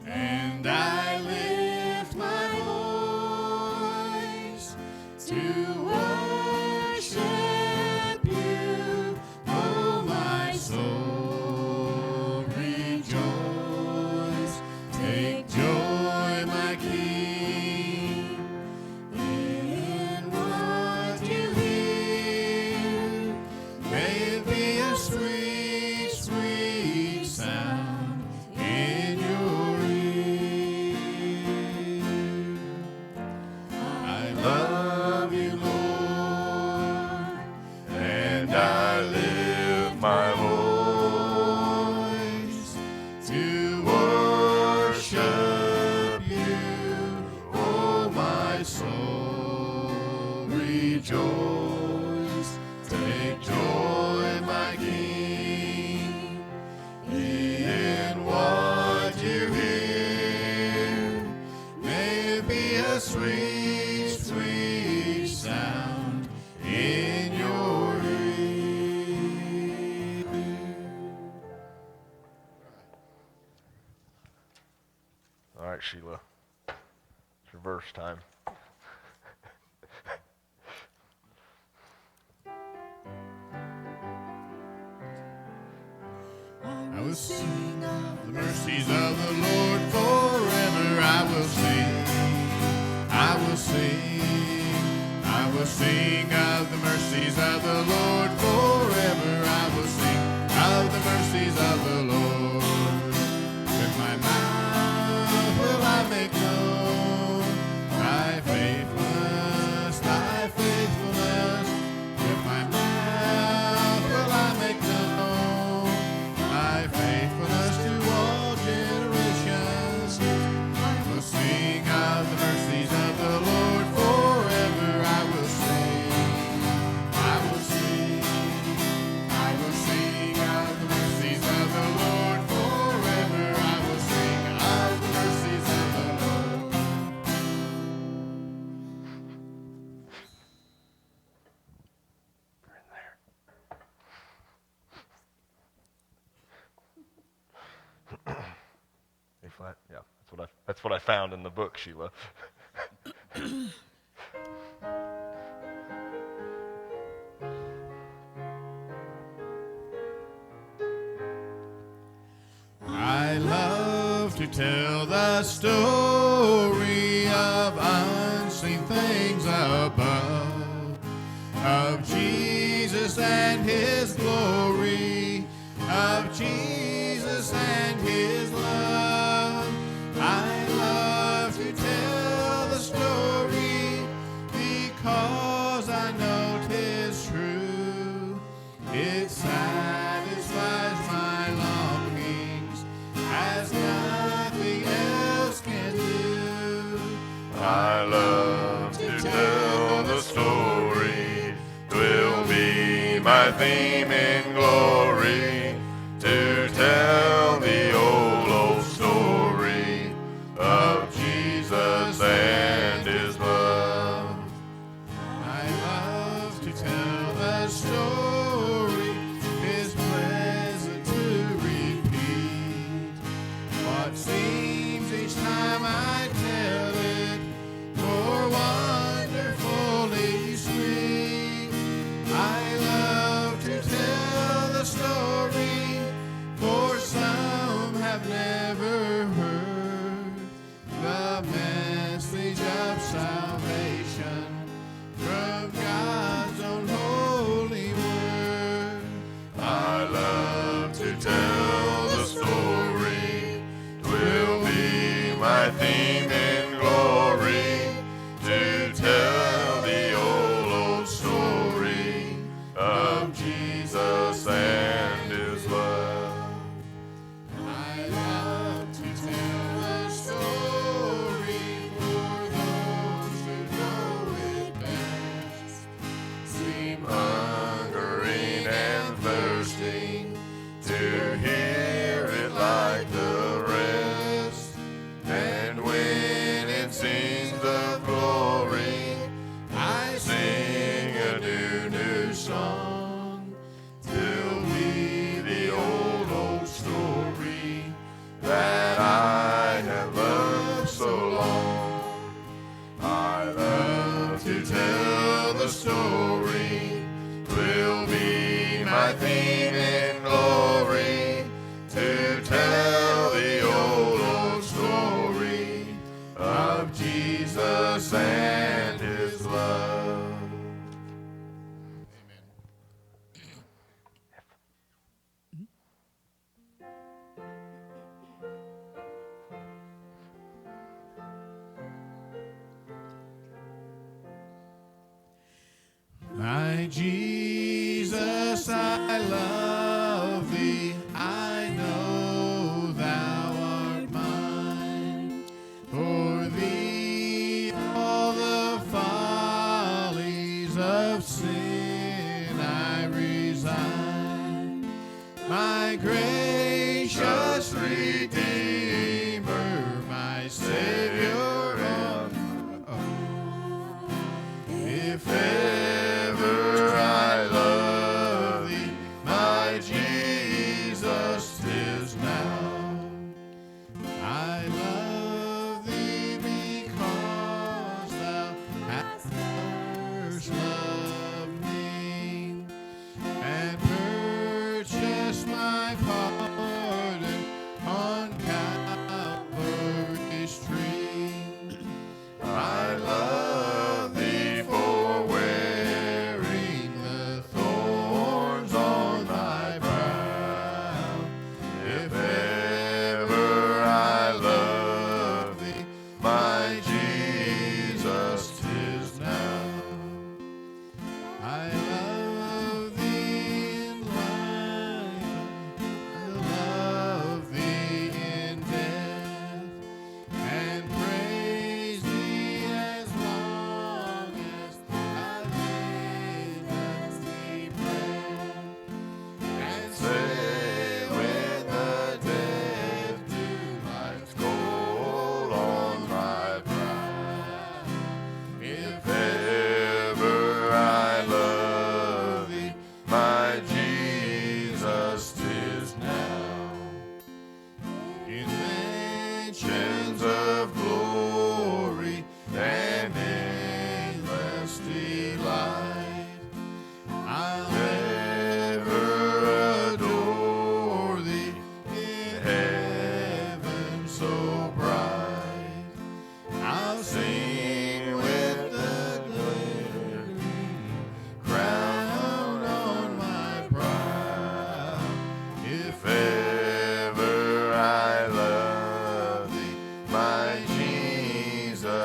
and I lift my voice to worship you, oh my soul, rejoice. Take joy, my King, in what you hear. May it be a sweet, sweet sound in your ear. I love you, Lord, and I lift my voice to worship you, oh my soul, rejoice. Take joy, my King, in what you hear. May it be a sweet, sweet sound in your ear. All right, Sheila. It's reverse time. I will sing of the mercies of the Lord forever. I will sing, I will sing, I will sing of the mercies of the Lord forever. I will sing of the mercies of the Lord. With my mouth will I make known thy faithfulness, thy faithfulness. With my mouth will I make known thy faithfulness to all generations. I will sing of the mercies of the Lord forever. I will sing, I will sing, I will sing of the mercies of the Lord forever. I will sing of the mercies of the Lord. A flat? Yeah, that's what I found in the book, Sheila. I love to tell the story of unseen things above, of Jesus and his glory, of Jesus and his love. I love to tell the story because I know 'tis true. It satisfies my longings as nothing else can do. I love to tell the story. 'Twill be my theme in glory to tell the old story of Jesus and his love. I love to tell the story. It's pleasant to repeat what seems each time I tell it more wonderfully sweet. I love to tell the story, for some have never heard the message of salvation from God's own holy word. I love to tell the story. 'Twill be my theme in glory to tell the old story of Jesus and his love. I love to tell the story for those who know it best. Seem Hungering and thirsting to hear it like the rest. And when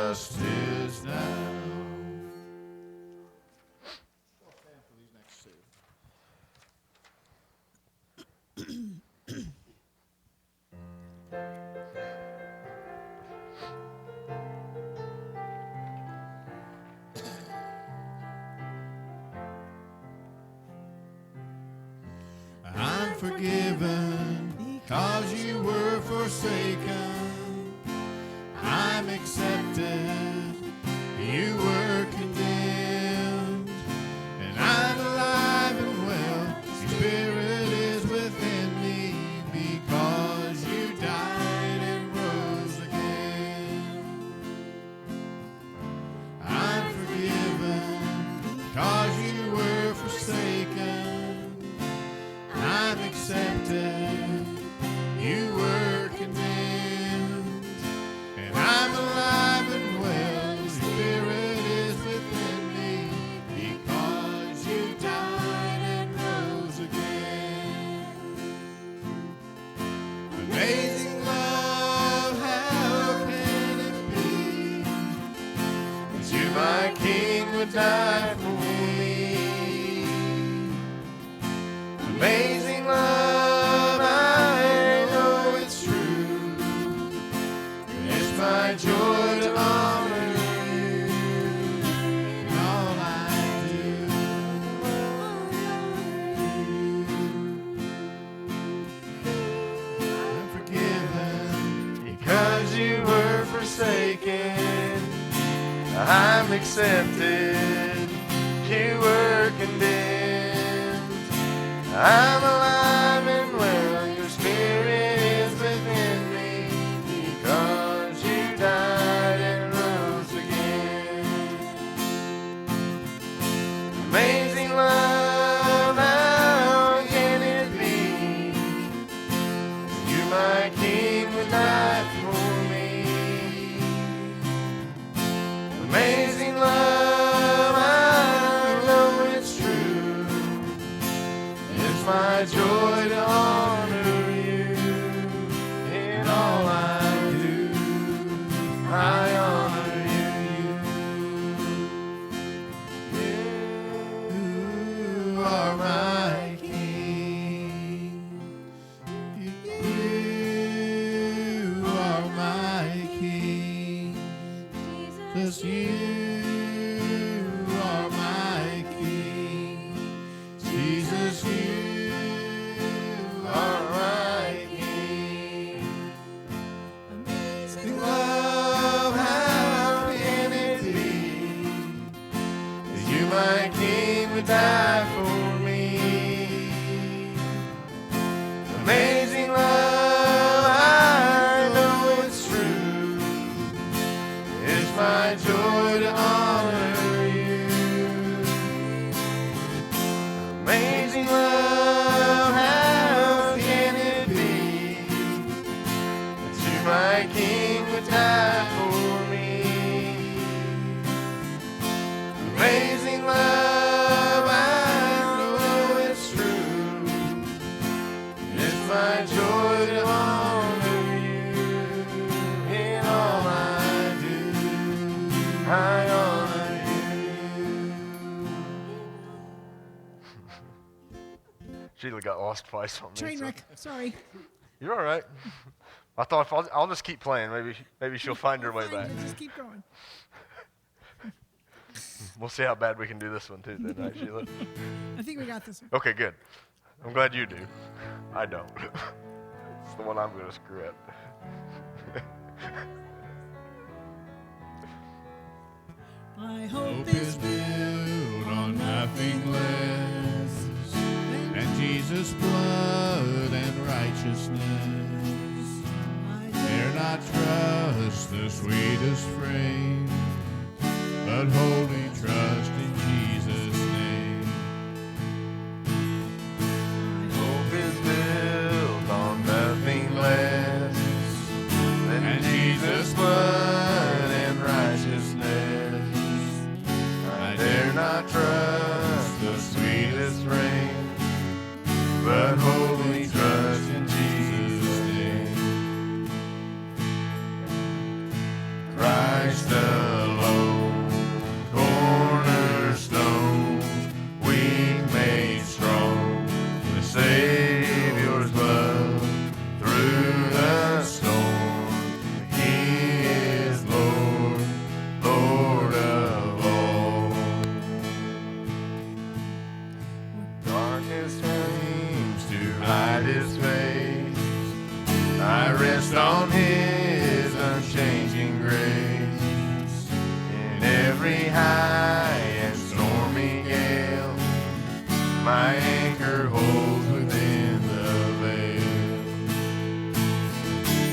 justice now. I'm forgiven because you were forsaken. I'm accepted, you were condemned. And I'm alive and well, your spirit is within me because you died and rose again. I'm forgiven because you were forsaken. I'm accepted, you were condemned, and I'm alive and well, your spirit is within me, because you died and rose again. Amazing love, how can it be, that you, my King, would die for me? Amazing love, I know it's true. It's my joy to honor you in all I do. I'm forgiven because you were forsaken. I'm accepted, you were condemned. I'm alive and well, your spirit is within me, because you died and rose again. Amazing love, how can it be, you, my King, would die for me? Amazing love, I know it's true. It's my joy to honor you in all I do. I honor you. You are my King. You are my King. Just you are my King. Jesus, you are my King. Amazing love, how can it be that you, my King, would die for me? Amazing love, I know it's true. It's my joy to honor you. Amazing love, how can it be that you, my King, would die for me? Amazing love, I know it's true. It's my joy to honor you in all I do. I honor you. Sheila got lost twice on me. Train wreck. Sorry. You're all right. I thought if I'll just keep playing. Maybe she'll find her way Fine, back. Just keep going. We'll see how bad we can do this one too, then, right, Sheila? I think we got this one. Okay, good. I'm glad you do. I don't. It's the one I'm going to screw up. My hope Hope is is built on nothing less than Jesus' blood and righteousness. I Dare not trust the sweetest frame, but wholly trust in Jesus' name. Hope is built on nothing less than Jesus' blood and righteousness. I dare not trust the sweetest frame, but wholly trust in Jesus' name. Christ every high and stormy gale. My anchor holds within the veil.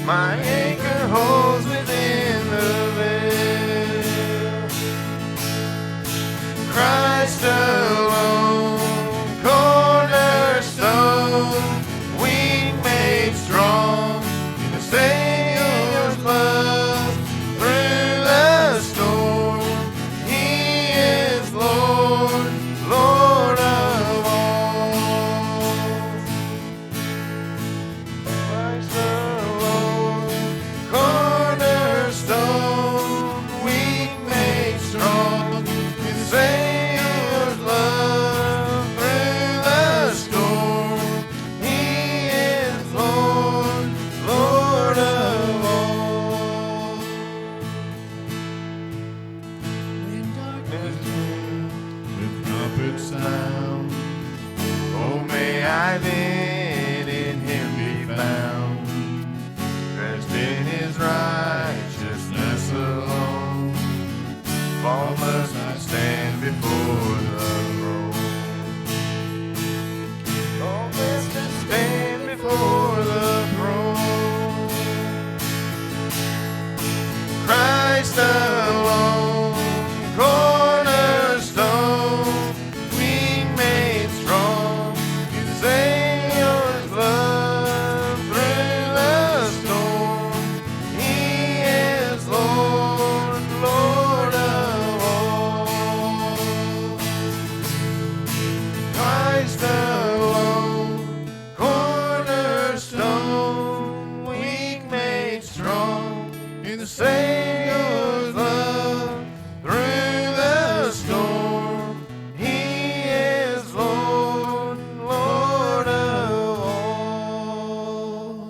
My anchor holds within the veil. Christ alone, cornerstone, weak made strong in the Savior's love. Through the storm, He is Lord, Lord of all. Christ alone, cornerstone, weak made strong in the Savior's love. Through the storm, He is Lord, Lord of all. When darkness With trumpet sound, Oh, may I then in Him be found, dressed in His righteousness alone. Faultless I stand before the throne. Faultless I stand before the throne. Christ alone, cornerstone, weak made strong in Savior's love. Through the storm, He is Lord, Lord of all. Christ alone, cornerstone, weak made strong in the Savior's love. Through the storm, He is Lord, Lord of all.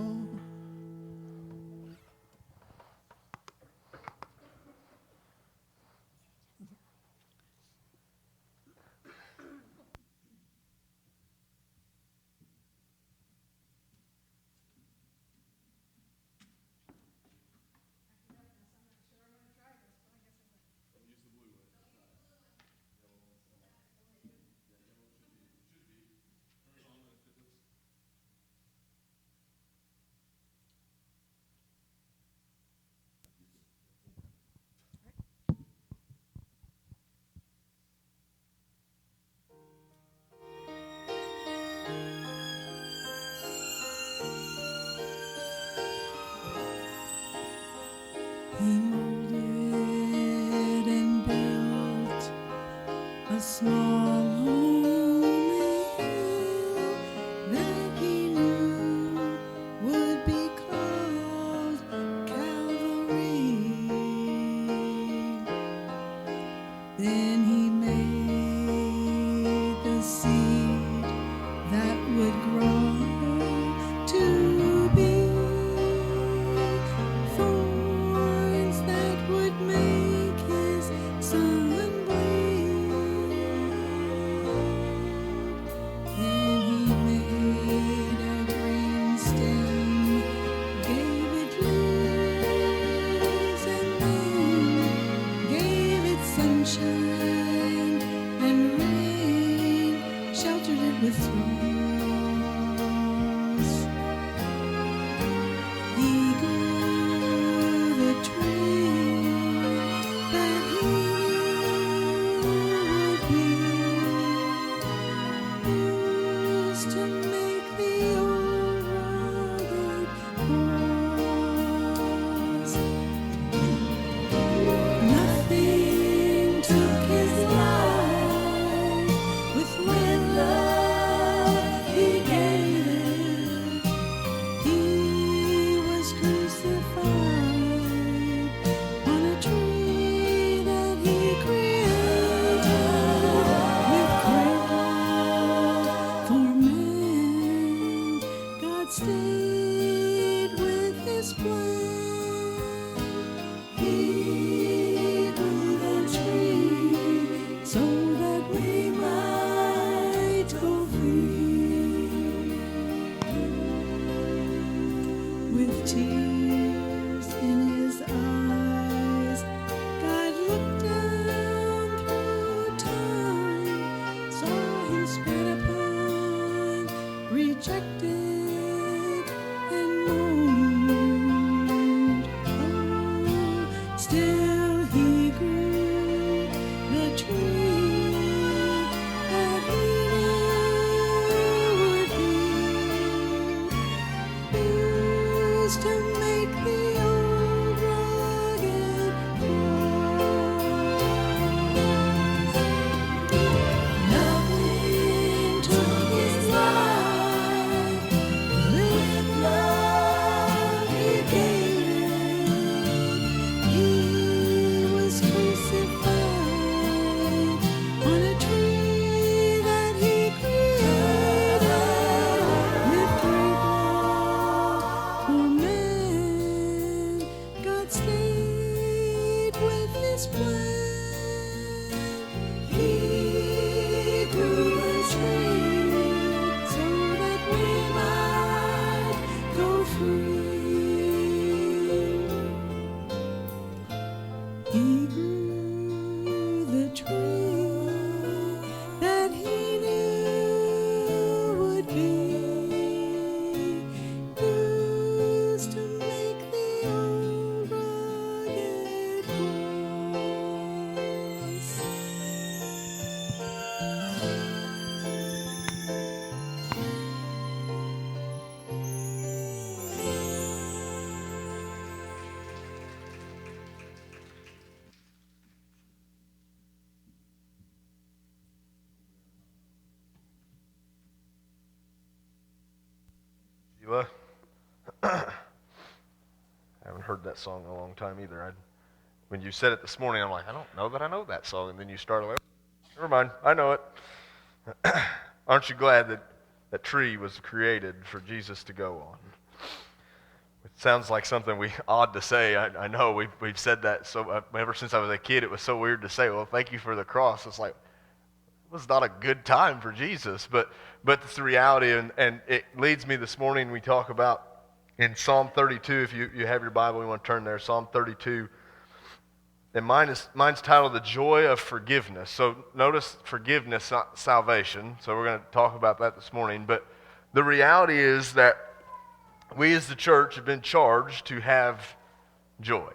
He molded and built a small lonely hill that he knew would be called Calvary. Then he made the seed that would grow to be thorns that would make his son bleed. Then he made a green stem, gave it leaves, and then gave it sunshine and rain, sheltered it with thorns. He grew the tree that he would be used to make the old rugged cross. Nothing took his life with when love he gave it. He was crucified on a tree that he created with craft for man. God stayed with his plan. He grew the tree so that we might go free. With tears in his eyes, God looked down Still he grew the tree that he knew would be used to make the old rugged cross. Nothing took his life, with love he gave it. He was crucified on a tree that he created with great love for man. God stayed with his plan. He grew a tree so that we might go free. He grew the tree that he knew would be used to make the old rugged cross. Sheila? I haven't heard that song in a long time either. When you said it this morning, I'm like, I don't know that I know that song. And then you started like, never mind, I know it. Aren't you glad that that tree was created for Jesus to go on? It sounds like something odd to say. I know we've said that so ever since I was a kid. It was so weird to say, well, thank you for the cross. It's like, it was not a good time for Jesus, but it's the reality, and it leads me this morning. We talk about in Psalm 32. If you have your Bible, you want to turn there. Psalm 32, and mine's titled "The Joy of Forgiveness." So notice forgiveness, not salvation. So we're going to talk about that this morning. But the reality is that we as the church have been charged to have joy.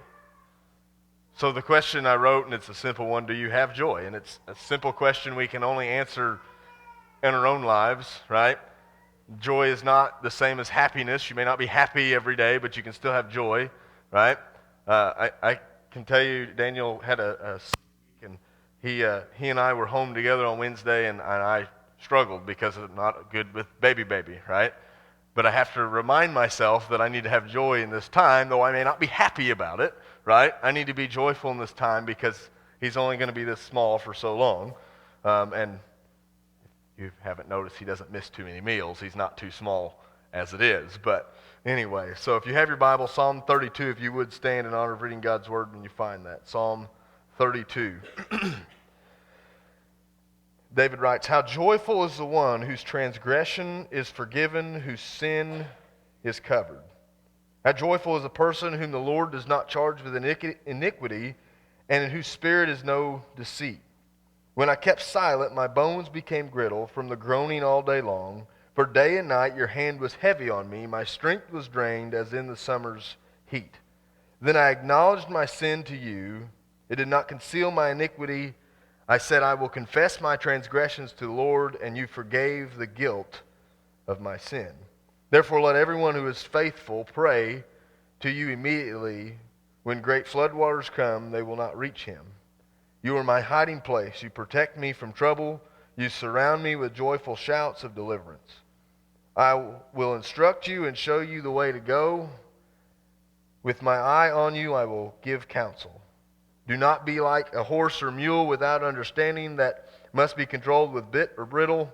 So the question I wrote, and it's a simple one, do you have joy? And it's a simple question we can only answer in our own lives, right? Joy is not the same as happiness. You may not be happy every day, but you can still have joy, right? I can tell you, Daniel had a and he and I were home together on Wednesday, and I struggled because I'm not good with baby, right? But I have to remind myself that I need to have joy in this time, though I may not be happy about it, right? I need to be joyful in this time because he's only going to be this small for so long. And you haven't noticed he doesn't miss too many meals. He's not too small as it is. But anyway, so if you have your Bible, Psalm 32, if you would stand in honor of reading God's word when you find that. Psalm 32. David writes, "How joyful is the one whose transgression is forgiven, whose sin is covered. How joyful is the person whom the Lord does not charge with iniquity, and in whose spirit is no deceit. When I kept silent, my bones became brittle from the groaning all day long. For day and night your hand was heavy on me. My strength was drained as in the summer's heat. Then I acknowledged my sin to you. It did not conceal my iniquity. I said, I will confess my transgressions to the Lord, and you forgave the guilt of my sin. Therefore let everyone who is faithful pray to you immediately. When great floodwaters come, they will not reach him. You are my hiding place. You protect me from trouble. You surround me with joyful shouts of deliverance. I will instruct you and show you the way to go. With my eye on you, I will give counsel. Do not be like a horse or mule without understanding, that must be controlled with bit or bridle,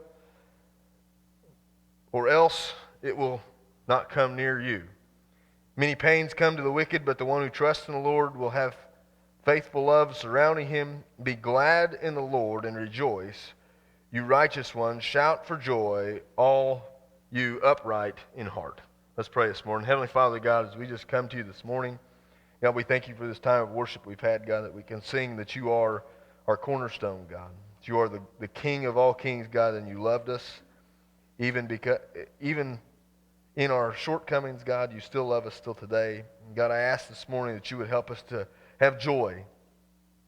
or else it will not come near you. Many pains come to the wicked, but the one who trusts in the Lord will have faithful love surrounding him. Be glad in the Lord and rejoice, you righteous ones. Shout for joy, all you upright in heart." Let's pray this morning. Heavenly Father, God, as we just come to you this morning, God, we thank you for this time of worship we've had, God, that we can sing that you are our cornerstone, God. That you are the King of all kings, God, and you loved us even in our shortcomings, God, you still love us still today. And God, I ask this morning that you would help us to have joy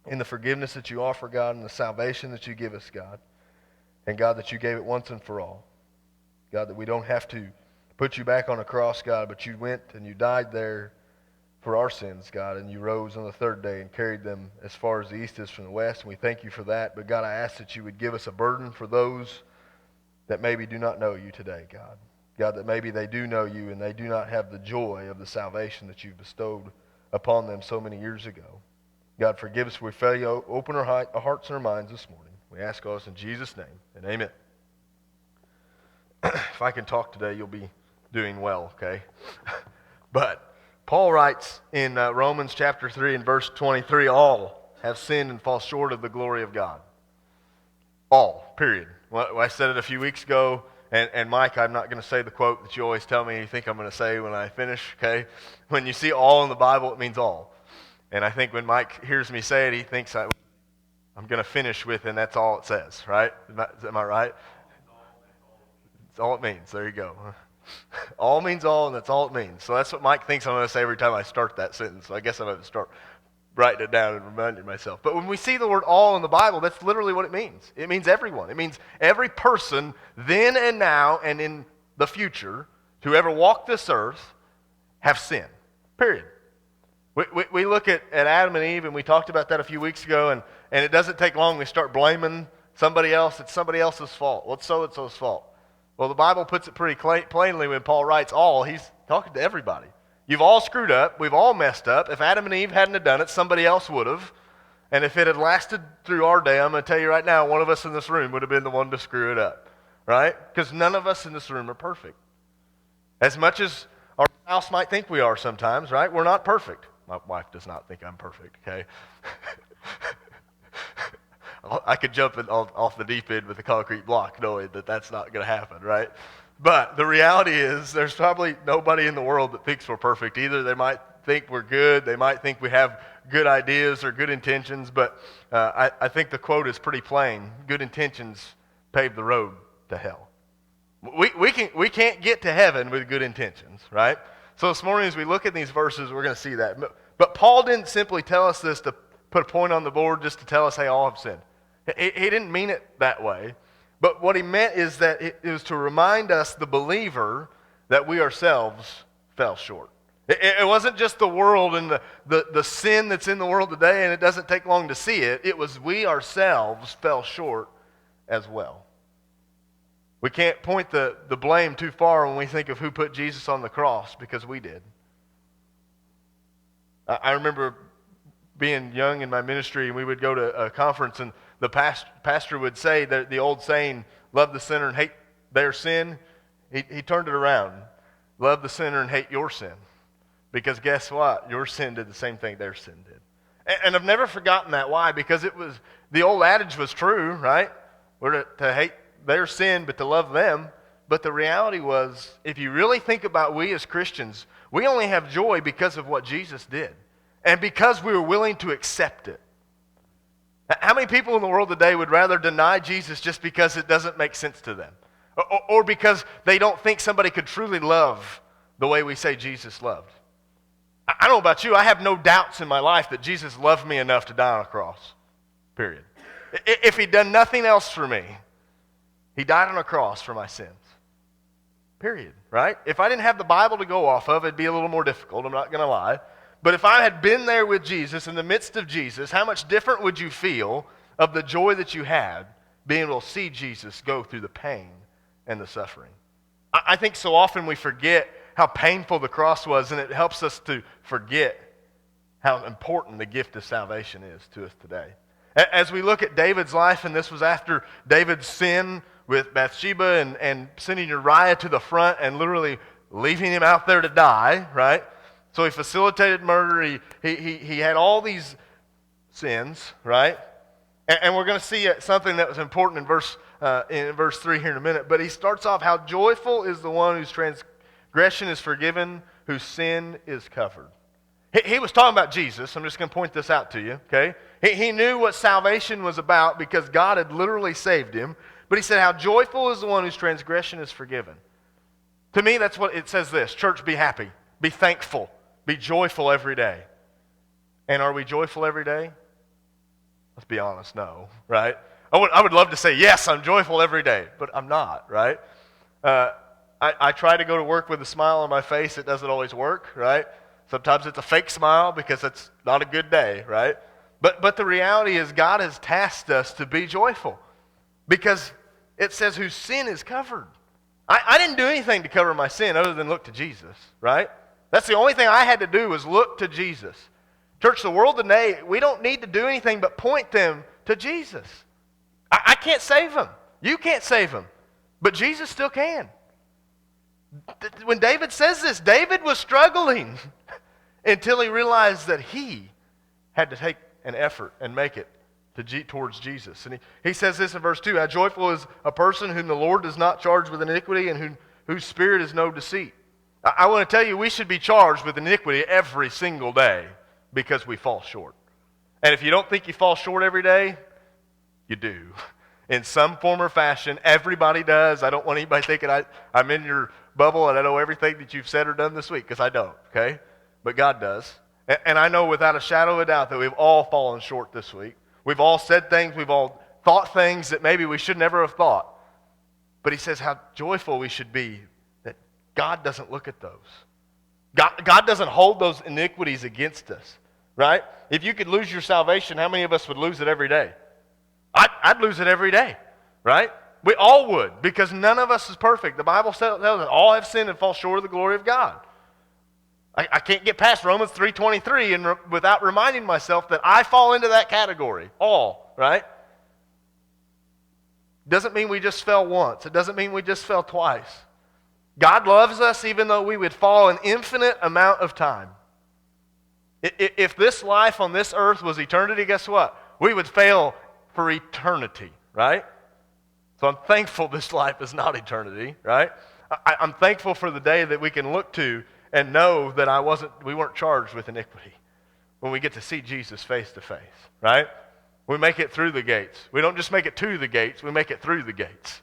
in the forgiveness that you offer, God, and the salvation that you give us, God. And God, that you gave it once and for all. God, that we don't have to put you back on a cross, God, but you went and you died there for our sins, God, and you rose on the third day and carried them as far as the east is from the west, and we thank you for that. But God, I ask that you would give us a burden for those that maybe do not know you today, God. God, that maybe they do know you and they do not have the joy of the salvation that you've bestowed upon them so many years ago. God, forgive us if we fail you. Open our hearts and our minds this morning. We ask all this in Jesus' name, and amen. If I can talk today, you'll be doing well, okay? But Paul writes in Romans chapter 3 and verse 23, all have sinned and fall short of the glory of God. All, period. Well, I said it a few weeks ago, and Mike, I'm not going to say the quote that you always tell me you think I'm going to say when I finish, okay? When you see all in the Bible, it means all. And I think when Mike hears me say it, he thinks I'm going to finish with, and that's all it says, right? Am I right? That's all it means. There you go. All means all, and that's all it means. So that's what Mike thinks I'm going to say every time I start that sentence. So I guess I'm going to start writing it down and reminding myself. But when we see the word all in the Bible, that's literally what it means. It means everyone. It means every person then and now and in the future to ever walk this earth have sinned. Period. We look at Adam and Eve, and we talked about that a few weeks ago, and it doesn't take long. We start blaming somebody else. It's somebody else's fault. Well, it's so-and-so's fault. Well, the Bible puts it pretty plainly when Paul writes all. He's talking to everybody. You've all screwed up. We've all messed up. If Adam and Eve hadn't have done it, somebody else would have. And if it had lasted through our day, I'm going to tell you right now, one of us in this room would have been the one to screw it up. Right? Because none of us in this room are perfect. As much as our spouse might think we are sometimes, right? We're not perfect. My wife does not think I'm perfect, okay? I could jump off the deep end with a concrete block knowing that that's not going to happen, right? But the reality is there's probably nobody in the world that thinks we're perfect either. They might think we're good. They might think we have good ideas or good intentions. But I think the quote is pretty plain. Good intentions pave the road to hell. We can't get to heaven with good intentions, right? So this morning as we look at these verses, we're going to see that. But Paul didn't simply tell us this to put a point on the board just to tell us, hey, all have sinned. He didn't mean it that way. But what he meant is that it was to remind us, the believer, that we ourselves fell short. It wasn't just the world and the sin that's in the world today, and it doesn't take long to see it. It was we ourselves fell short as well. We can't point the blame too far when we think of who put Jesus on the cross, because we did. I remember being young in my ministry, and we would go to a conference, and the pastor would say that the old saying, love the sinner and hate their sin. He turned it around. Love the sinner and hate your sin. Because guess what? Your sin did the same thing their sin did. And I've never forgotten that. Why? Because it was, the old adage was true, right? We're to hate their sin, but to love them. But the reality was, if you really think about we as Christians, we only have joy because of what Jesus did. And because we were willing to accept it. How many people in the world today would rather deny Jesus just because it doesn't make sense to them? Or because they don't think somebody could truly love the way we say Jesus loved? I don't know about you, I have no doubts in my life that Jesus loved me enough to die on a cross. Period. If he'd done nothing else for me, he died on a cross for my sins. Period. Right? If I didn't have the Bible to go off of, it'd be a little more difficult, I'm not going to lie. But if I had been there with Jesus, in the midst of Jesus, how much different would you feel of the joy that you had being able to see Jesus go through the pain and the suffering? I think so often we forget how painful the cross was, and it helps us to forget how important the gift of salvation is to us today. As we look at David's life, and this was after David's sin with Bathsheba and sending Uriah to the front and literally leaving him out there to die, right? So he facilitated murder. He had all these sins, right? And we're going to see something that was important in verse 3 here in a minute. But he starts off, how joyful is the one whose transgression is forgiven, whose sin is covered. He was talking about Jesus. I'm just going to point this out to you, okay? He knew what salvation was about because God had literally saved him. But he said, how joyful is the one whose transgression is forgiven. To me, that's what it says this. Church, be happy. Be thankful. Be joyful every day. And are we joyful every day? Let's be honest, no, right? I would love to say, yes, I'm joyful every day, but I'm not, right? I try to go to work with a smile on my face. It doesn't always work, right? Sometimes it's a fake smile because it's not a good day, right? But the reality is God has tasked us to be joyful because it says whose sin is covered. I didn't do anything to cover my sin other than look to Jesus, right? That's the only thing I had to do was look to Jesus. Church, the world today, we don't need to do anything but point them to Jesus. I can't save them. You can't save them. But Jesus still can. When David says this, David was struggling until he realized that he had to take an effort and make it towards Jesus. And he says this in verse 2, how joyful is a person whom the Lord does not charge with iniquity and whose spirit is no deceit. I want to tell you, we should be charged with iniquity every single day because we fall short. And if you don't think you fall short every day, you do. In some form or fashion, everybody does. I don't want anybody thinking I'm in your bubble and I know everything that you've said or done this week, because I don't, okay? But God does. And I know without a shadow of a doubt that we've all fallen short this week. We've all said things, we've all thought things that maybe we should never have thought. But he says how joyful we should be that God doesn't look at those. God doesn't hold those iniquities against us, right? If you could lose your salvation, how many of us would lose it every day? I'd lose it every day, right? We all would, because none of us is perfect. The Bible tells us all have sinned and fall short of the glory of God. I can't get past Romans 3:23 without reminding myself that I fall into that category. All, right? Doesn't mean we just fell once. It doesn't mean we just fell twice. God loves us even though we would fall an infinite amount of time. If this life on this earth was eternity, guess what? We would fail for eternity, right? So I'm thankful this life is not eternity, right? I'm thankful for the day that we can look to and know that we weren't charged with iniquity when we get to see Jesus face to face, right? We make it through the gates. We don't just make it to the gates, we make it through the gates.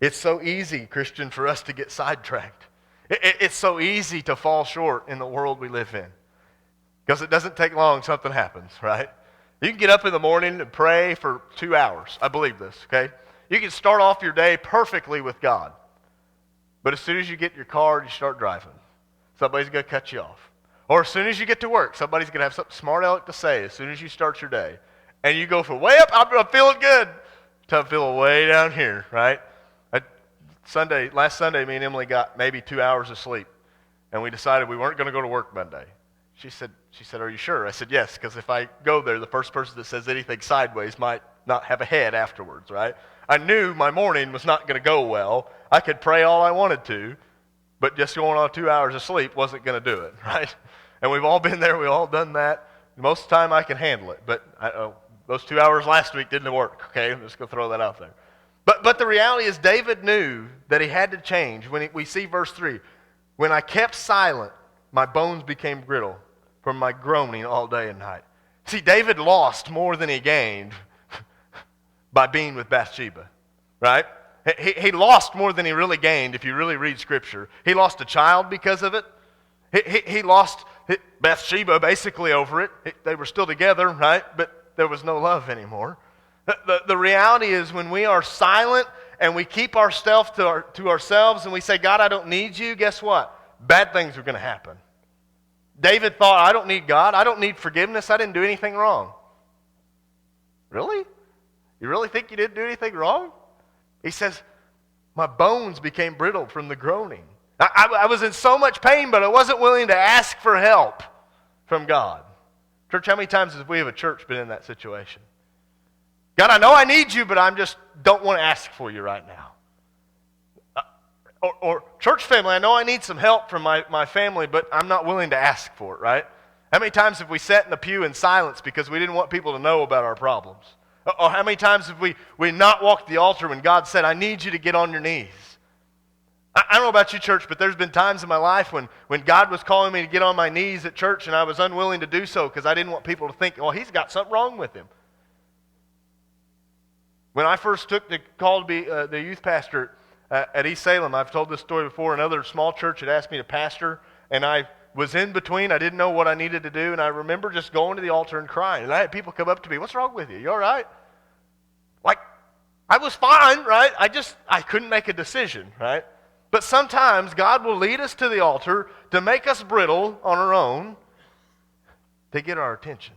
It's so easy, Christian, for us to get sidetracked. It's so easy to fall short in the world we live in. Because it doesn't take long, something happens, right? You can get up in the morning and pray for 2 hours. I believe this, okay? You can start off your day perfectly with God. But as soon as you get in your car and you start driving, somebody's going to cut you off. Or as soon as you get to work, somebody's going to have something smart aleck to say as soon as you start your day. And you go from way up, I'm feeling good, to feeling way down here, right? Last Sunday, me and Emily got maybe 2 hours of sleep. And we decided we weren't going to go to work Monday. She said, are you sure? I said, yes, because if I go there, the first person that says anything sideways might not have a head afterwards, right? I knew my morning was not going to go well. I could pray all I wanted to, but just going on 2 hours of sleep wasn't going to do it, right? And we've all been there. We've all done that. Most of the time I can handle it, but those 2 hours last week didn't work, okay? I'm just going to throw that out there. But the reality is David knew that he had to change. When we see verse 3, when I kept silent, my bones became brittle from my groaning all day and night. See, David lost more than he gained by being with Bathsheba, right? He lost more than he really gained if you really read Scripture. He lost a child because of it. He lost Bathsheba basically over it. They were still together, right? But there was no love anymore. The reality is when we are silent and we keep ourselves to ourselves and we say, God, I don't need you, guess what? Bad things are going to happen. David thought, I don't need God. I don't need forgiveness. I didn't do anything wrong. Really? You really think you didn't do anything wrong? He says, my bones became brittle from the groaning. I was in so much pain, but I wasn't willing to ask for help from God. Church, how many times have we as a church been in that situation? God, I know I need you, but I just don't want to ask for you right now. Or church family, I know I need some help from my family, but I'm not willing to ask for it, right? How many times have we sat in the pew in silence because we didn't want people to know about our problems? Or how many times have we not walked the altar when God said, I need you to get on your knees? I don't know about you, church, but there's been times in my life when God was calling me to get on my knees at church and I was unwilling to do so because I didn't want people to think, oh, he's got something wrong with him. When I first took the call to be the youth pastor, at East Salem, I've told this story before, another small church had asked me to pastor, and I was in between. I didn't know what I needed to do, and I remember just going to the altar and crying. And I had people come up to me, "What's wrong with you? You all right?" Like, I was fine, right? I couldn't make a decision, right? But sometimes God will lead us to the altar to make us brittle on our own, to get our attention,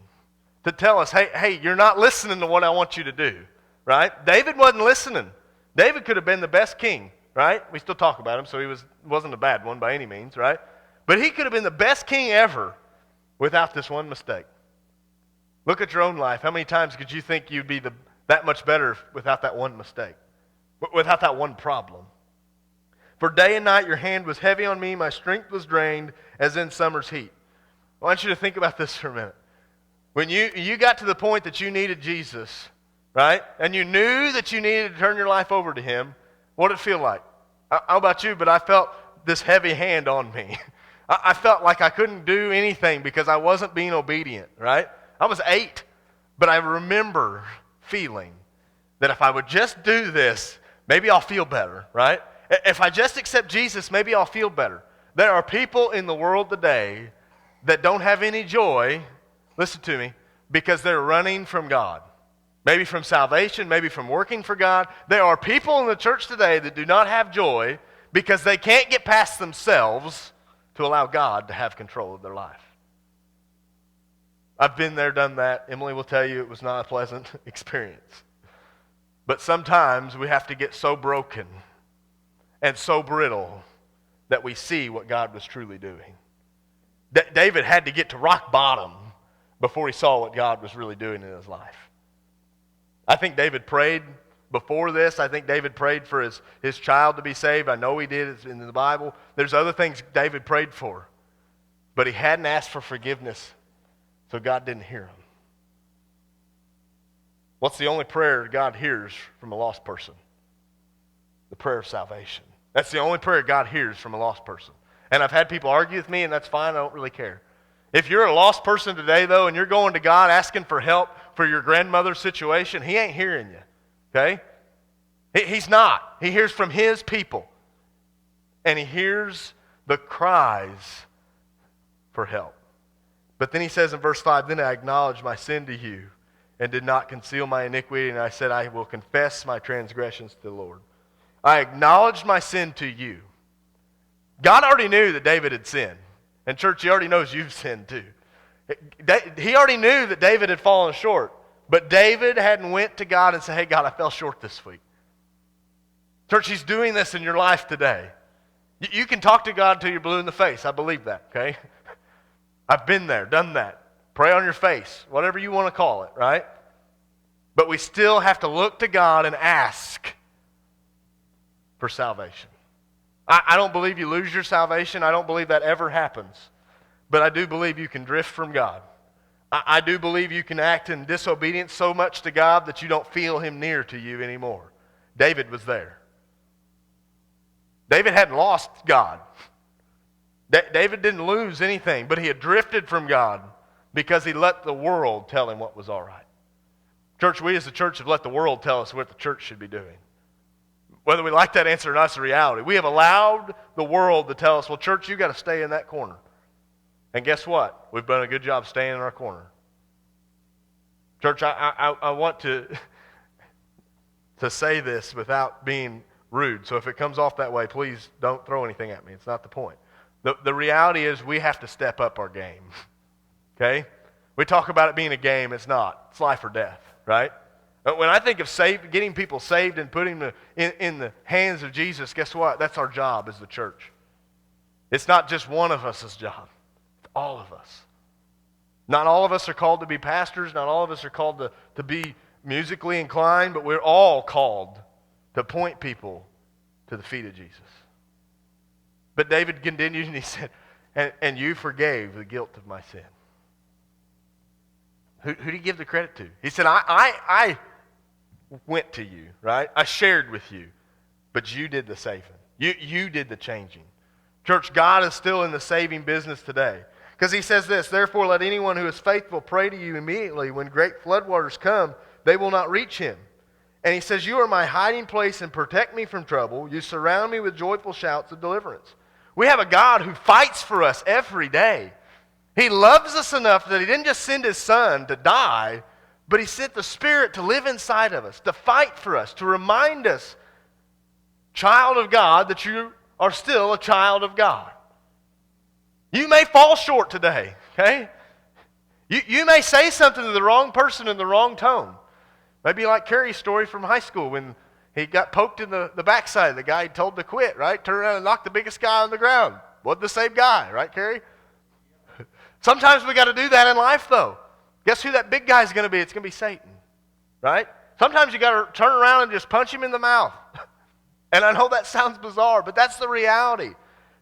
to tell us, hey, you're not listening to what I want you to do, right? David wasn't listening. David could have been the best king, right? We still talk about him, so he wasn't a bad one by any means, right? But he could have been the best king ever without this one mistake. Look at your own life. How many times could you think you'd be that much better without that one mistake, without that one problem? For day and night your hand was heavy on me, my strength was drained as in summer's heat. I want you to think about this for a minute. When you got to the point that you needed Jesus, right, and you knew that you needed to turn your life over to Him, what did it feel like? How about you? But I felt this heavy hand on me. I felt like I couldn't do anything because I wasn't being obedient, right? I was 8, but I remember feeling that if I would just do this, maybe I'll feel better, right? If I just accept Jesus, maybe I'll feel better. There are people in the world today that don't have any joy, listen to me, because they're running from God. Maybe from salvation, maybe from working for God. There are people in the church today that do not have joy because they can't get past themselves to allow God to have control of their life. I've been there, done that. Emily will tell you it was not a pleasant experience. But sometimes we have to get so broken and so brittle that we see what God was truly doing. David had to get to rock bottom before he saw what God was really doing in his life. I think David prayed before this. I think David prayed for his child to be saved. I know he did. It's in the Bible. There's other things David prayed for. But he hadn't asked for forgiveness, so God didn't hear him. What's the only prayer God hears from a lost person? The prayer of salvation. That's the only prayer God hears from a lost person. And I've had people argue with me, and that's fine. I don't really care. If you're a lost person today, though, and you're going to God asking for help for your grandmother's situation, He ain't hearing you, okay? He's not. He hears from His people. And He hears the cries for help. But then He says in verse 5, "Then I acknowledged my sin to you and did not conceal my iniquity, and I said, I will confess my transgressions to the Lord." I acknowledged my sin to you. God already knew that David had sinned. And church, He already knows you've sinned too. He already knew that David had fallen short. But David hadn't went to God and said, "Hey God, I fell short this week." Church, He's doing this in your life today. You can talk to God till you're blue in the face. I believe that, okay? I've been there, done that. Pray on your face, whatever you want to call it, right? But we still have to look to God and ask for salvation. I don't believe you lose your salvation. I don't believe that ever happens. But I do believe you can drift from God. I do believe you can act in disobedience so much to God that you don't feel Him near to you anymore. David was there. David hadn't lost God. David didn't lose anything, but he had drifted from God because he let the world tell him what was all right. Church, we as a church have let the world tell us what the church should be doing. Whether we like that answer or not, it's a reality. We have allowed the world to tell us, well, church, you got to stay in that corner. And guess what? We've done a good job staying in our corner. Church, I want to say this without being rude. So if it comes off that way, please don't throw anything at me. It's not the point. The reality is we have to step up our game. Okay? We talk about it being a game. It's not. It's life or death, right? When I think of getting people saved and putting them in the hands of Jesus, guess what? That's our job as the church. It's not just one of us' job. It's all of us. Not all of us are called to be pastors. Not all of us are called to be musically inclined, but we're all called to point people to the feet of Jesus. But David continued and he said, and you forgave the guilt of my sin. Who did he give the credit to? He said, I went to you, right? I shared with you, but you did the saving. You did the changing. Church, God is still in the saving business today. Because He says this, "Therefore let anyone who is faithful pray to you immediately. When great floodwaters come, they will not reach him. And he says, you are my hiding place and protect me from trouble. You surround me with joyful shouts of deliverance. We have a God who fights for us every day. He loves us enough that he didn't just send his son to die, but he sent the Spirit to live inside of us, to fight for us, to remind us, child of God, that you are still a child of God. You may fall short today, okay? You may say something to the wrong person in the wrong tone. Maybe like Kerry's story from high school when he got poked in the backside. The guy he told to quit, right? Turned around and knocked the biggest guy on the ground. Wasn't the same guy, right, Kerry? Sometimes we got to do that in life, though. Guess who that big guy's going to be? It's going to be Satan, right? Sometimes you got to turn around and just punch him in the mouth. And I know that sounds bizarre, but that's the reality.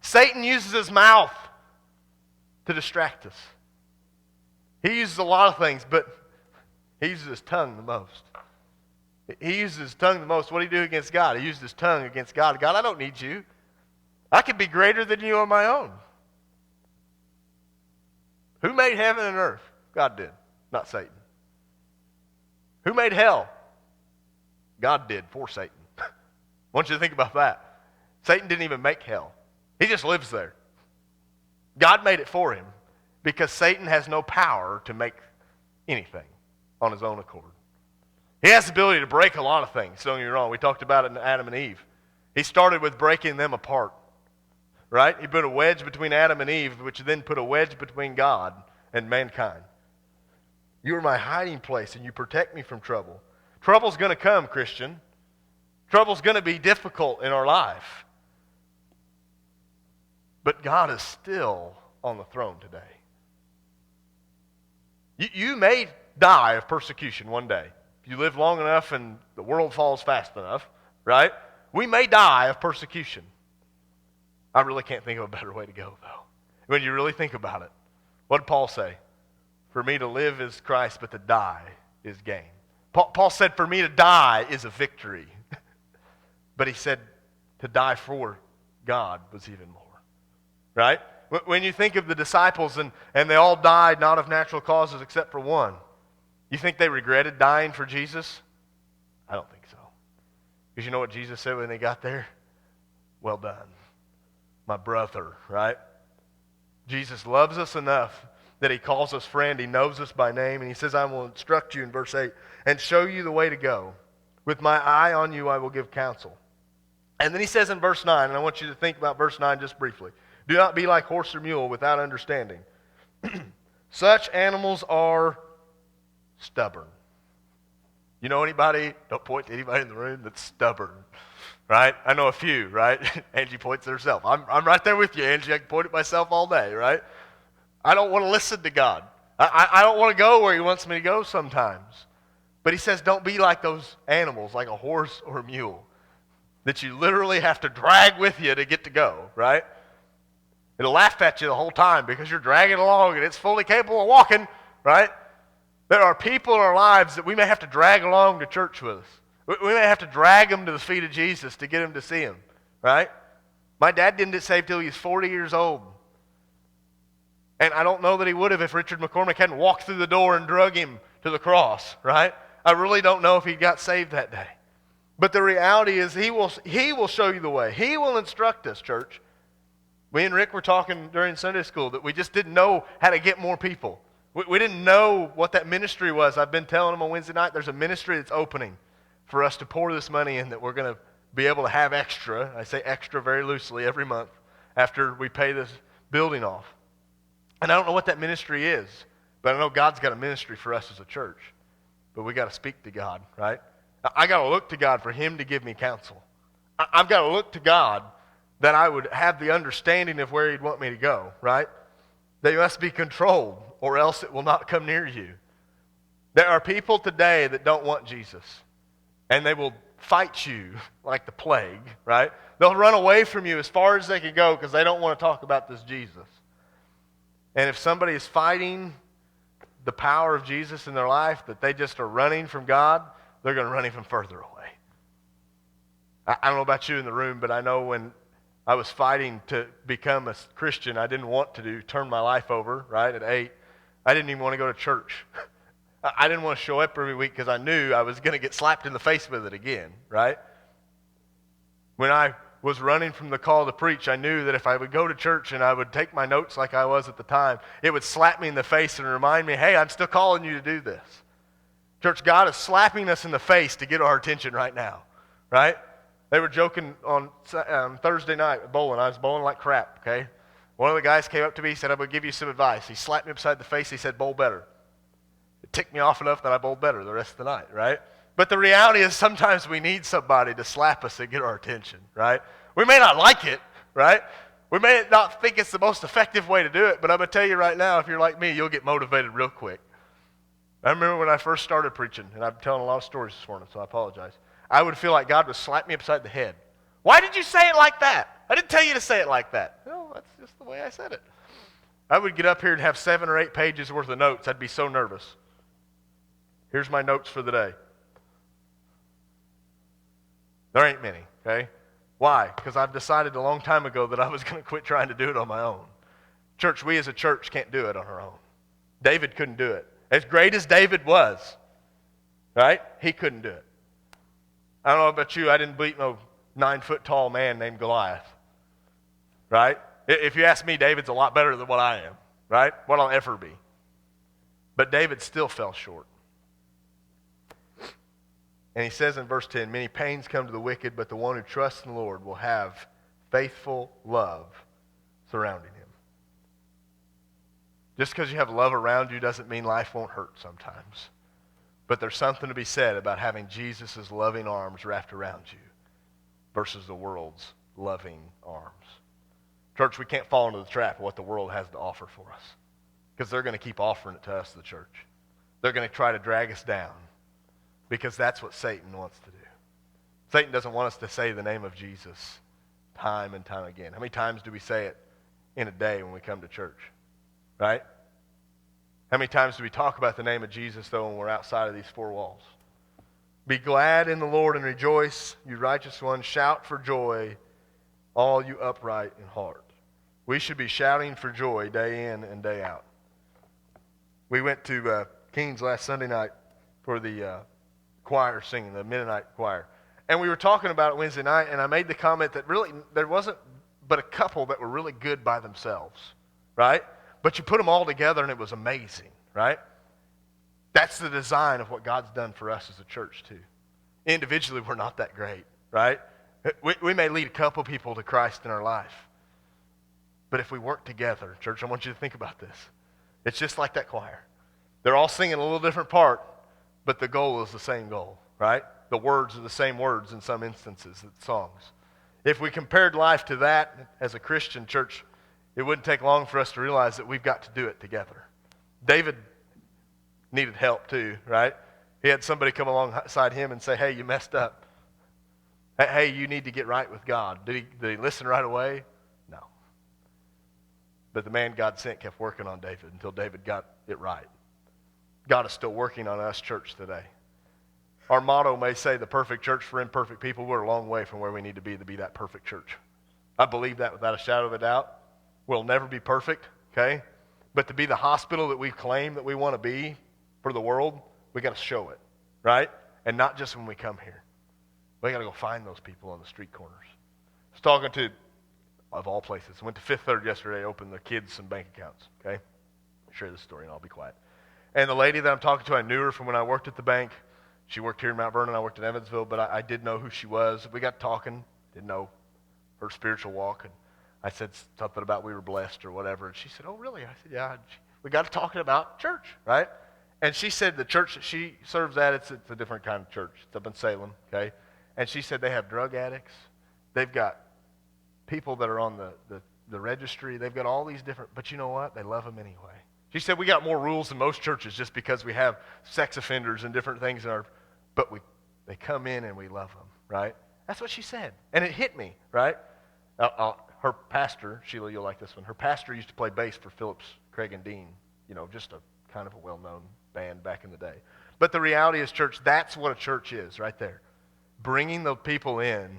Satan uses his mouth to distract us. He uses a lot of things, but he uses his tongue the most. He uses his tongue the most. What did he do against God? He used his tongue against God. God, I don't need you. I could be greater than you on my own. Who made heaven and earth? God did, not Satan. Who made hell? God did for Satan. I want you to think about that. Satan didn't even make hell. He just lives there. God made it for him because Satan has no power to make anything on his own accord. He has the ability to break a lot of things, don't get me wrong. We talked about it in Adam and Eve. He started with breaking them apart, right? He put a wedge between Adam and Eve, which then put a wedge between God and mankind. You are my hiding place, and you protect me from trouble. Trouble's going to come, Christian. Trouble's going to be difficult in our life. But God is still on the throne today. You may die of persecution one day. If you live long enough and the world falls fast enough, right? We may die of persecution. I really can't think of a better way to go, though. When you really think about it, what did Paul say? For me to live is Christ, but to die is gain. Paul said, for me to die is a victory. But he said, to die for God was even more. Right? When you think of the disciples and they all died not of natural causes except for one, you think they regretted dying for Jesus? I don't think so. Because you know what Jesus said when they got there? Well done, my brother, right? Jesus loves us enough that he calls us friend. He knows us by name, and he says, I will instruct you in verse 8 and show you the way to go. With my eye on you, I will give counsel. And then he says in verse 9, and I want you to think about verse 9 just briefly. Do not be like horse or mule without understanding. Such animals are stubborn. You know anybody, don't point to anybody in the room that's stubborn, right? I know a few, right? Angie points at herself. I'm right there with you, Angie. I can point at myself all day, right? I don't want to listen to God. I don't want to go where he wants me to go sometimes. But he says don't be like those animals, like a horse or a mule, that you literally have to drag with you to get to go, right? It'll laugh at you the whole time because you're dragging along and it's fully capable of walking, right? There are people in our lives that we may have to drag along to church with us. We may have to drag them to the feet of Jesus to get them to see him, right? My dad didn't get saved till he was 40 years old. And I don't know that he would have if Richard McCormick hadn't walked through the door and drug him to the cross, right? I really don't know if he got saved that day. But the reality is he will show you the way. He will instruct us, church. We and Rick were talking during Sunday school that we just didn't know how to get more people. We didn't know what that ministry was. I've been telling them on Wednesday night, there's a ministry that's opening for us to pour this money in that we're going to be able to have extra. I say extra very loosely every month after we pay this building off. And I don't know what that ministry is, but I know God's got a ministry for us as a church. But we got to speak to God, right? I got to look to God for him to give me counsel. I've got to look to God that I would have the understanding of where he'd want me to go, right? They must be controlled, or else it will not come near you. There are people today that don't want Jesus, and they will fight you like the plague, right? They'll run away from you as far as they can go because they don't want to talk about this Jesus. And if somebody is fighting the power of Jesus in their life, that they just are running from God, they're going to run even further away. I don't know about you in the room, but I know when I was fighting to become a Christian, I didn't want to turn my life over, right, at 8. I didn't even want to go to church. I didn't want to show up every week because I knew I was going to get slapped in the face with it again, right? When I was running from the call to preach, I knew that if I would go to church and I would take my notes like I was at the time, it would slap me in the face and remind me, hey, I'm still calling you to do this. Church, God is slapping us in the face to get our attention right now, right? They were joking on Thursday night bowling. I was bowling like crap, okay? One of the guys came up to me, he said, I'm going to give you some advice. He slapped me upside the face. He said, bowl better. It ticked me off enough that I bowled better the rest of the night, right? But the reality is sometimes we need somebody to slap us and get our attention, right? We may not like it, right? We may not think it's the most effective way to do it, but I'm going to tell you right now, if you're like me, you'll get motivated real quick. I remember when I first started preaching, and I'm telling a lot of stories this morning, so I apologize. I would feel like God would slap me upside the head. Why did you say it like that? I didn't tell you to say it like that. No, that's just the way I said it. I would get up here and have 7 or 8 pages worth of notes. I'd be so nervous. Here's my notes for the day. There ain't many, okay? Why? Because I've decided a long time ago that I was going to quit trying to do it on my own. Church, we as a church can't do it on our own. David couldn't do it. As great as David was, right? He couldn't do it. I don't know about you, I didn't beat no 9-foot-tall man named Goliath, right? If you ask me, David's a lot better than what I am, right? What I'll ever be. But David still fell short. And he says in verse 10, many pains come to the wicked, but the one who trusts in the Lord will have faithful love surrounding him. Just because you have love around you doesn't mean life won't hurt sometimes. But there's something to be said about having Jesus' loving arms wrapped around you versus the world's loving arms. Church, we can't fall into the trap of what the world has to offer for us, because they're going to keep offering it to us, the church. They're going to try to drag us down, because that's what Satan wants to do. Satan doesn't want us to say the name of Jesus time and time again. How many times do we say it in a day when we come to church? Right? How many times do we talk about the name of Jesus, though, when we're outside of these 4 walls? Be glad in the Lord and rejoice, you righteous ones. Shout for joy, all you upright in heart. We should be shouting for joy day in and day out. We went to King's last Sunday night for the choir singing, the Mennonite choir. And we were talking about it Wednesday night, and I made the comment that really there wasn't but a couple that were really good by themselves, right? But you put them all together, and it was amazing, right? That's the design of what God's done for us as a church, too. Individually, we're not that great, right? We may lead a couple people to Christ in our life. But if we work together, church, I want you to think about this. It's just like that choir. They're all singing a little different part, but the goal is the same goal, right? The words are the same words in some instances, the songs. If we compared life to that as a Christian church, it wouldn't take long for us to realize that we've got to do it together. David needed help too, right? He had somebody come alongside him and say, hey, you messed up. Hey, you need to get right with God. Did he listen right away? No. But the man God sent kept working on David until David got it right. God is still working on us, church, today. Our motto may say the perfect church for imperfect people. We're a long way from where we need to be that perfect church. I believe that without a shadow of a doubt. We'll never be perfect, okay? But to be the hospital that we claim that we want to be for the world, we got to show it, right? And not just when we come here. We got to go find those people on the street corners. I was talking to, of all places, I went to Fifth Third yesterday, opened the kids some bank accounts, okay? I'll share this story and I'll be quiet. And the lady that I'm talking to, I knew her from when I worked at the bank. She worked here in Mount Vernon, I worked in Evansville, but I did know who she was. We got talking, didn't know her spiritual walk, and I said something about we were blessed or whatever, and she said, oh, really? I said, yeah. We got to talking about church, right? And she said the church that she serves at, it's a different kind of church. It's up in Salem, okay? And she said they have drug addicts. They've got people that are on the registry. They've got all these different, but you know what? They love them anyway. She said we got more rules than most churches just because we have sex offenders and different things in our, but they come in and we love them, right? That's what she said. And it hit me, right? Her pastor, Sheila, you'll like this one. Her pastor used to play bass for Phillips, Craig, and Dean. You know, just a kind of a well-known band back in the day. But the reality is, church, that's what a church is right there. Bringing the people in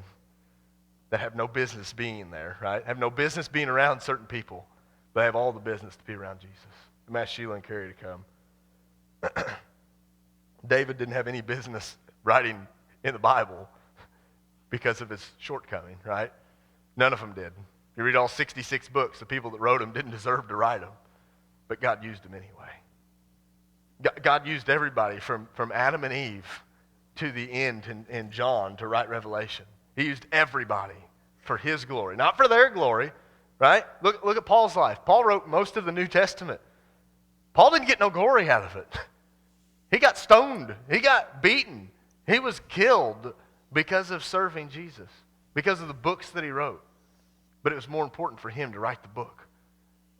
that have no business being there, right? Have no business being around certain people, but have all the business to be around Jesus. I'm ask Sheila and Carrie to come. David didn't have any business writing in the Bible because of his shortcoming, right? None of them did. You read all 66 books, the people that wrote them didn't deserve to write them, but God used them anyway. God used everybody from Adam and Eve to the end in John to write Revelation. He used everybody for his glory, not for their glory, right? Look at Paul's life. Paul wrote most of the New Testament. Paul didn't get no glory out of it. He got stoned. He got beaten. He was killed because of serving Jesus, because of the books that he wrote. But it was more important for him to write the book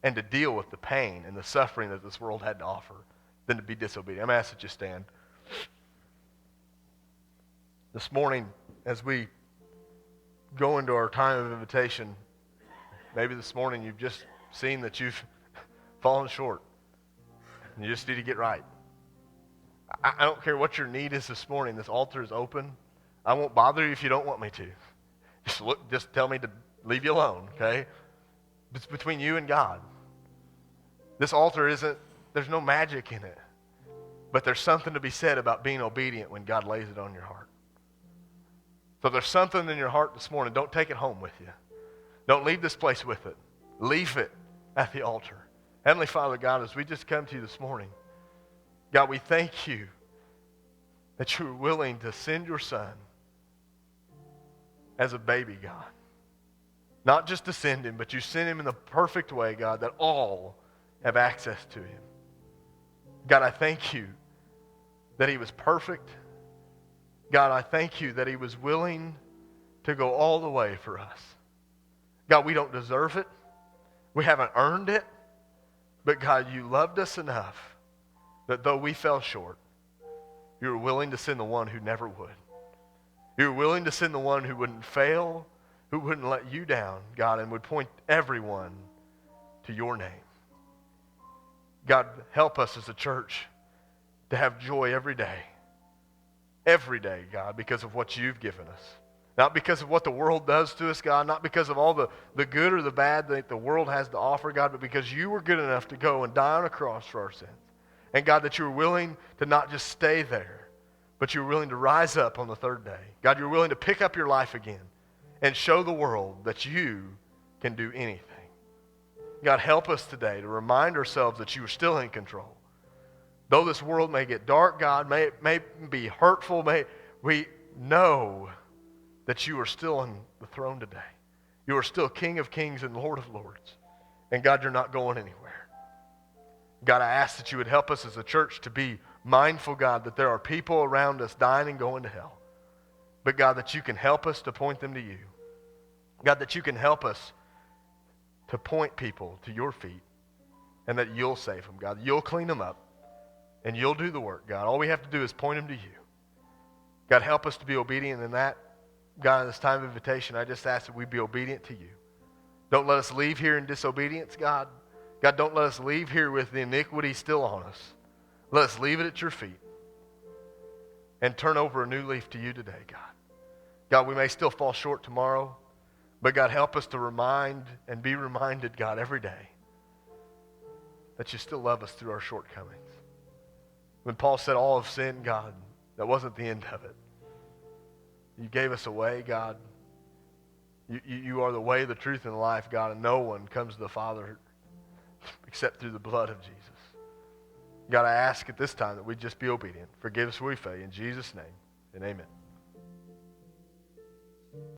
and to deal with the pain and the suffering that this world had to offer than to be disobedient. I'm going to ask that you stand. This morning, as we go into our time of invitation, maybe this morning you've just seen that you've fallen short. And you just need to get right. I don't care what your need is this morning. This altar is open. I won't bother you if you don't want me to. Just tell me to leave you alone, okay? It's between you and God. This altar there's no magic in it. But there's something to be said about being obedient when God lays it on your heart. So if there's something in your heart this morning, don't take it home with you. Don't leave this place with it. Leave it at the altar. Heavenly Father, God, as we just come to you this morning, God, we thank you that you were willing to send your Son as a baby, God. Not just to send him, but you sent him in the perfect way, God, that all have access to him. God, I thank you that he was perfect. God, I thank you that he was willing to go all the way for us. God, we don't deserve it. We haven't earned it. But God, you loved us enough that though we fell short, you were willing to send the one who never would. You were willing to send the one who wouldn't fail, who wouldn't let you down, God, and would point everyone to your name. God, help us as a church to have joy every day. Every day, God, because of what you've given us. Not because of what the world does to us, God. Not because of all the good or the bad that the world has to offer, God. But because you were good enough to go and die on a cross for our sins. And God, that you were willing to not just stay there, but you were willing to rise up on the third day. God, you were willing to pick up your life again and show the world that you can do anything. God, help us today to remind ourselves that you are still in control. Though this world may get dark, God, may be hurtful, we know that you are still on the throne today. You are still King of Kings and Lord of Lords. And God, you're not going anywhere. God, I ask that you would help us as a church to be mindful, God, that there are people around us dying and going to hell. But God, that you can help us to point them to you. God, that you can help us to point people to your feet and that you'll save them, God. You'll clean them up and you'll do the work, God. All we have to do is point them to you. God, help us to be obedient in that. God, in this time of invitation, I just ask that we be obedient to you. Don't let us leave here in disobedience, God. God, don't let us leave here with the iniquity still on us. Let us leave it at your feet and turn over a new leaf to you today, God. God, we may still fall short tomorrow, but God, help us to remind and be reminded, God, every day that you still love us through our shortcomings. When Paul said all have sinned, God, that wasn't the end of it. You gave us a way, God. You are the way, the truth, and the life, God, and no one comes to the Father except through the blood of Jesus. God, I ask at this time that we just be obedient. Forgive us, we pray, in Jesus' name, and amen.